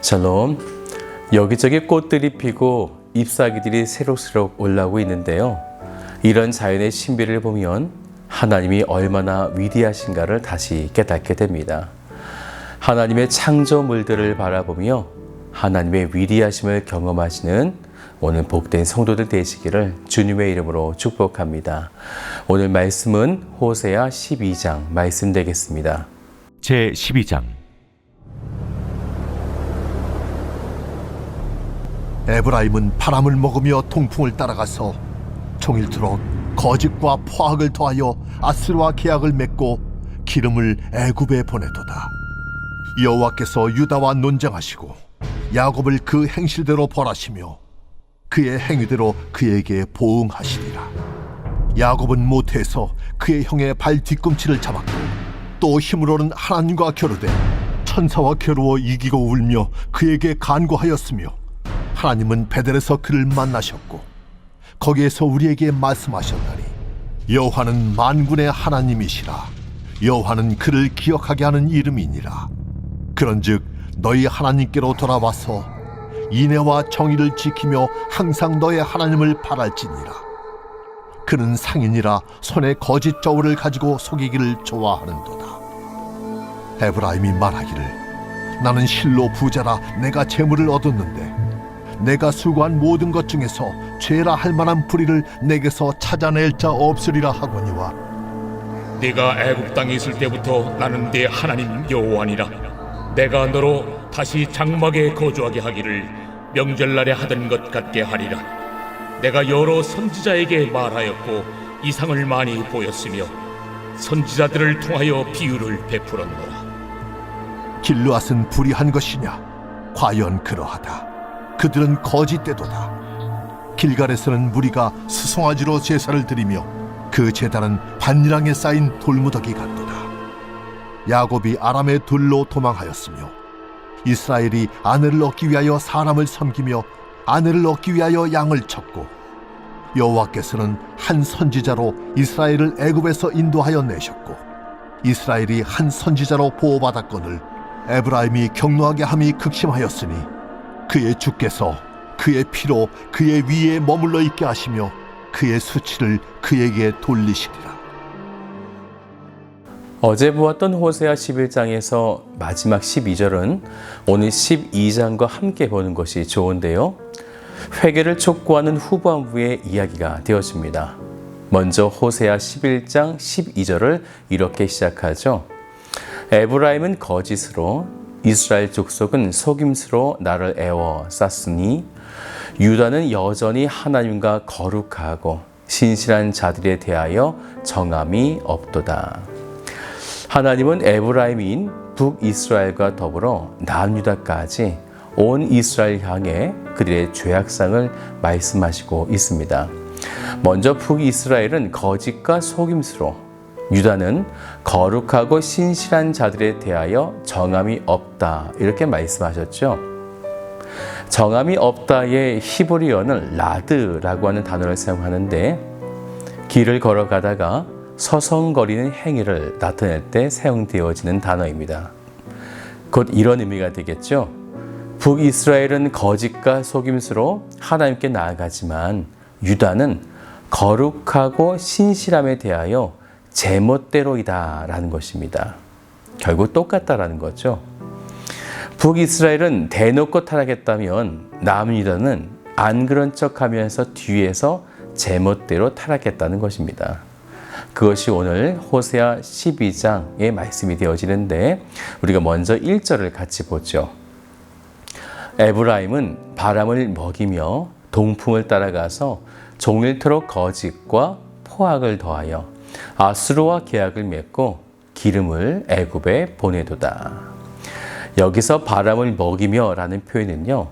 샬롬. 여기저기 꽃들이 피고 잎사귀들이 새록새록 올라오고 있는데요. 이런 자연의 신비를 보면 하나님이 얼마나 위대하신가를 다시 깨닫게 됩니다. 하나님의 창조물들을 바라보며 하나님의 위대하심을 경험하시는 오늘 복된 성도들 되시기를 주님의 이름으로 축복합니다. 오늘 말씀은 호세아 12장 말씀 되겠습니다. 제 12장. 에브라임은 바람을 먹으며 동풍을 따라가서 종일토록 거짓과 포악을 더하여 아스르와 계약을 맺고 기름을 애굽에 보내도다. 여호와께서 유다와 논쟁하시고 야곱을 그 행실대로 벌하시며 그의 행위대로 그에게 보응하시리라. 야곱은 모태에서 그의 형의 발 뒤꿈치를 잡았고 또 힘으로는 하나님과 겨루되 천사와 겨루어 이기고 울며 그에게 간구하였으며 하나님은 베델에서 그를 만나셨고 거기에서 우리에게 말씀하셨나니 여호와는 만군의 하나님이시라. 여호와는 그를 기억하게 하는 이름이니라. 그런즉 너희 하나님께로 돌아와서 인애와 정의를 지키며 항상 너의 하나님을 바랄지니라. 그는 상인이라 손에 거짓 저울을 가지고 속이기를 좋아하는도다. 에브라임이 말하기를 나는 실로 부자라 내가 재물을 얻었는데 내가 수고한 모든 것 중에서 죄라 할 만한 불의를 내게서 찾아낼 자 없으리라 하거니와 네가 애굽 땅에 있을 때부터 나는 네 하나님 여호와니라. 내가 너로 다시 장막에 거주하게 하기를 명절날에 하던 것 같게 하리라. 내가 여러 선지자에게 말하였고 이상을 많이 보였으며 선지자들을 통하여 비유를 베풀었노라. 길르앗은 불의한 것이냐? 과연 그러하다. 그들은 거짓되도다. 길갈에서는 무리가 수송아지로 제사를 드리며 그 제단은 반리랑에 쌓인 돌무더기 같도다. 야곱이 아람의 둘로 도망하였으며 이스라엘이 아내를 얻기 위하여 사람을 섬기며 아내를 얻기 위하여 양을 쳤고 여호와께서는 한 선지자로 이스라엘을 애굽에서 인도하여 내셨고 이스라엘이 한 선지자로 보호받았거늘 에브라임이 경노하게 함이 극심하였으니 그의 주께서 그의 피로 그의 위에 머물러 있게 하시며 그의 수치를 그에게 돌리시리라. 어제 보았던 호세아 11장에서 마지막 12절은 오늘 12장과 함께 보는 것이 좋은데요. 회개를 촉구하는 후반부의 이야기가 되었습니다. 먼저 호세아 11장 12절을 이렇게 시작하죠. 에브라임은 거짓으로 이스라엘 족속은 속임수로 나를 애워쌌으니 유다는 여전히 하나님과 거룩하고 신실한 자들에 대하여 정함이 없도다. 하나님은 에브라임인 북이스라엘과 더불어 남유다까지 온 이스라엘 향해 그들의 죄악상을 말씀하시고 있습니다. 먼저 북이스라엘은 거짓과 속임수로 유다는 거룩하고 신실한 자들에 대하여 정함이 없다 이렇게 말씀하셨죠. 정함이 없다의 히브리어는 라드라고 하는 단어를 사용하는데 길을 걸어가다가 서성거리는 행위를 나타낼 때 사용되어지는 단어입니다. 곧 이런 의미가 되겠죠. 북이스라엘은 거짓과 속임수로 하나님께 나아가지만 유다는 거룩하고 신실함에 대하여 제멋대로이다 라는 것입니다. 결국 똑같다라는 거죠. 북이스라엘은 대놓고 타락했다면 남유다는 안 그런 척하면서 뒤에서 제멋대로 타락했다는 것입니다. 그것이 오늘 호세아 12장의 말씀이 되어지는데 우리가 먼저 1절을 같이 보죠. 에브라임은 바람을 먹이며 동풍을 따라가서 종일토록 거짓과 포악을 더하여 아수르와 계약을 맺고 기름을 애굽에 보내도다. 여기서 바람을 먹이며 라는 표현은요,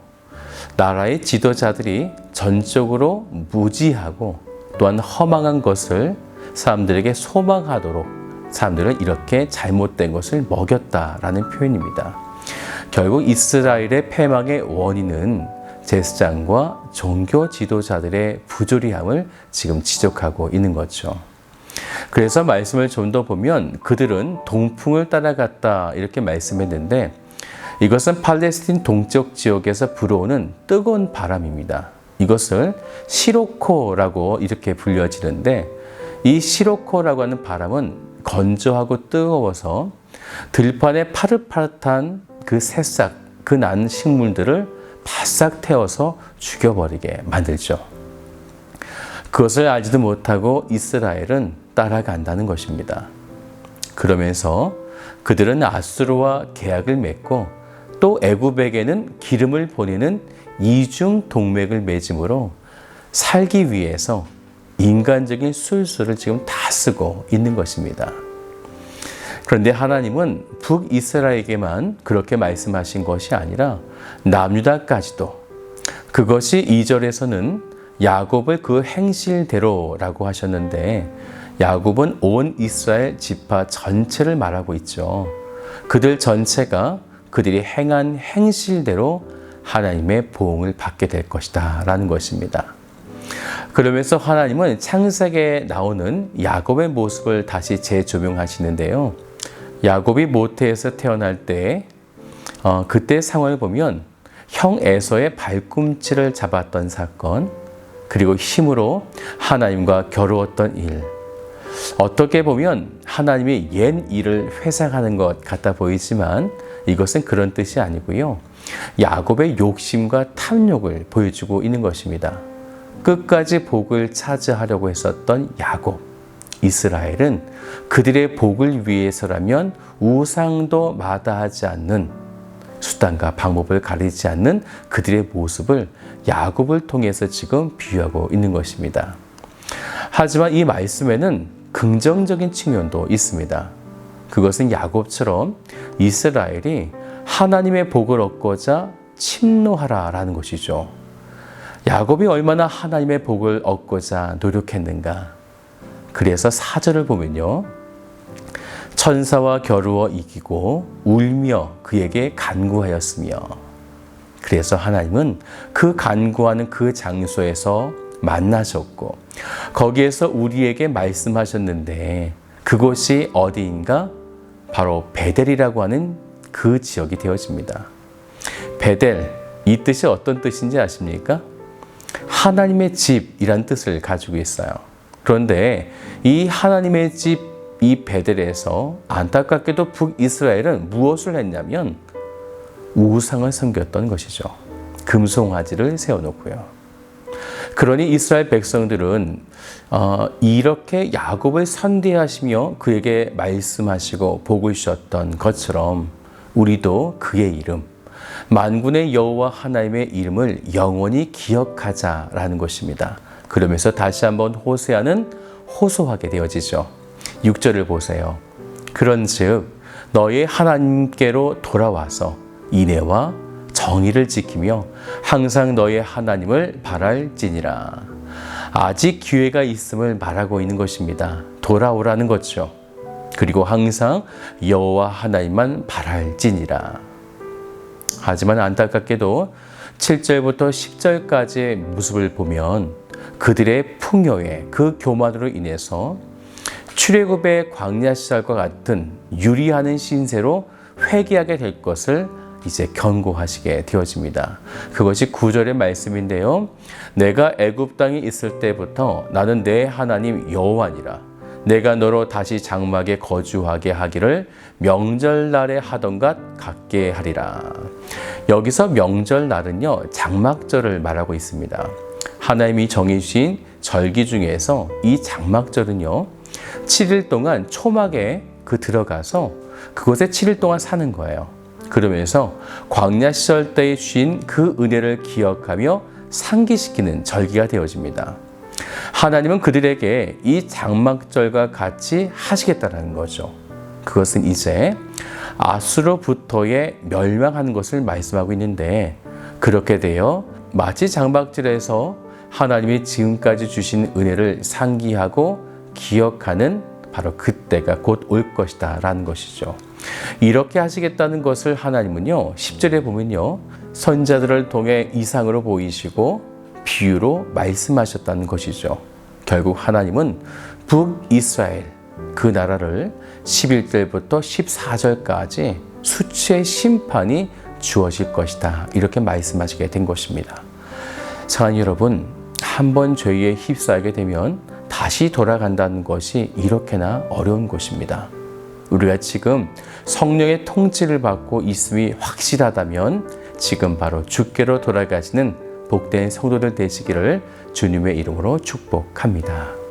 나라의 지도자들이 전적으로 무지하고 또한 허망한 것을 사람들에게 소망하도록 사람들은 이렇게 잘못된 것을 먹였다라는 표현입니다. 결국 이스라엘의 패망의 원인은 제사장과 종교 지도자들의 부조리함을 지금 지적하고 있는 거죠. 그래서 말씀을 좀 더 보면 그들은 동풍을 따라갔다 이렇게 말씀했는데 이것은 팔레스틴 동쪽 지역에서 불어오는 뜨거운 바람입니다. 이것을 시로코라고 이렇게 불려지는데, 이 시로코라고 하는 바람은 건조하고 뜨거워서 들판에 파릇파릇한 그 새싹, 그 난 식물들을 바싹 태워서 죽여버리게 만들죠. 그것을 알지도 못하고 이스라엘은 따라간다는 것입니다. 그러면서 그들은 아수르와 계약을 맺고 또 애굽에게는 기름을 보내는 이중 동맹을 맺음으로 살기 위해서 인간적인 술수를 지금 다 쓰고 있는 것입니다. 그런데 하나님은 북이스라엘에게만 그렇게 말씀하신 것이 아니라 남유다까지도, 그것이 2절에서는 야곱을 그 행실대로라고 하셨는데, 야곱은 온 이스라엘 지파 전체를 말하고 있죠. 그들 전체가 그들이 행한 행실대로 하나님의 보응을 받게 될 것이다 라는 것입니다. 그러면서 하나님은 창세기에 나오는 야곱의 모습을 다시 재조명하시는데요. 야곱이 모태에서 태어날 때 그때 상황을 보면 형 에서의 발꿈치를 잡았던 사건, 그리고 힘으로 하나님과 겨루었던 일, 어떻게 보면 하나님의 옛 일을 회상하는 것 같아 보이지만 이것은 그런 뜻이 아니고요. 야곱의 욕심과 탐욕을 보여주고 있는 것입니다. 끝까지 복을 차지하려고 했었던 야곱, 이스라엘은 그들의 복을 위해서라면 우상도 마다하지 않는, 수단과 방법을 가리지 않는 그들의 모습을 야곱을 통해서 지금 비유하고 있는 것입니다. 하지만 이 말씀에는 긍정적인 측면도 있습니다. 그것은 야곱처럼 이스라엘이 하나님의 복을 얻고자 침노하라라는 것이죠. 야곱이 얼마나 하나님의 복을 얻고자 노력했는가. 그래서 4절을 보면요, 천사와 겨루어 이기고 울며 그에게 간구하였으며, 그래서 하나님은 그 간구하는 그 장소에서 만나셨고 거기에서 우리에게 말씀하셨는데, 그곳이 어디인가? 바로 베델이라고 하는 그 지역이 되어집니다. 베델, 이 뜻이 어떤 뜻인지 아십니까? 하나님의 집이란 뜻을 가지고 있어요. 그런데 이 하나님의 집, 이 베델에서 안타깝게도 북이스라엘은 무엇을 했냐면 우상을 섬겼던 것이죠. 금송아지를 세워놓고요. 그러니 이스라엘 백성들은 이렇게 야곱을 선대하시며 그에게 말씀하시고 복을 주셨던 것처럼 우리도 그의 이름, 만군의 여호와 하나님의 이름을 영원히 기억하자라는 것입니다. 그러면서 다시 한번 호세아는 호소하게 되어지죠. 6절을 보세요. 그런즉 너의 하나님께로 돌아와서 인애와 정의를 지키며 항상 너의 하나님을 바랄지니라. 아직 기회가 있음을 말하고 있는 것입니다. 돌아오라는 거죠. 그리고 항상 여호와 하나님만 바랄지니라. 하지만 안타깝게도 7절부터 10절까지의 모습을 보면 그들의 풍요에, 그 교만으로 인해서 출애굽의 광야 시절과 같은 유리하는 신세로 회개하게 될 것을 이제 경고하시게 되어집니다. 그것이 9절의 말씀인데요. 내가 애굽 땅에 있을 때부터 나는 내 하나님 여호와니라. 내가 너로 다시 장막에 거주하게 하기를 명절날에 하던 것 같게 하리라. 여기서 명절날은요, 장막절을 말하고 있습니다. 하나님이 정해주신 절기 중에서 이 장막절은요, 7일 동안 초막에 들어가서 그곳에 7일 동안 사는 거예요. 그러면서 광야 시절 때에 주신 그 은혜를 기억하며 상기시키는 절기가 되어집니다. 하나님은 그들에게 이 장막절과 같이 하시겠다는 거죠. 그것은 이제 아수르부터의 멸망하는 것을 말씀하고 있는데, 그렇게 되어 마치 장막절에서 하나님이 지금까지 주신 은혜를 상기하고 기억하는 바로 그때가 곧 올 것이다 라는 것이죠. 이렇게 하시겠다는 것을 하나님은요, 10절에 보면요, 선자들을 통해 이상으로 보이시고 비유로 말씀하셨다는 것이죠. 결국 하나님은 북이스라엘, 그 나라를 11절부터 14절까지 수치의 심판이 주어질 것이다. 이렇게 말씀하시게 된 것입니다. 사랑하는 여러분, 한번 죄에 휩싸이게 되면 다시 돌아간다는 것이 이렇게나 어려운 것입니다. 우리가 지금 성령의 통치를 받고 있음이 확실하다면 지금 바로 주께로 돌아가시는 복된 성도들 되시기를 주님의 이름으로 축복합니다.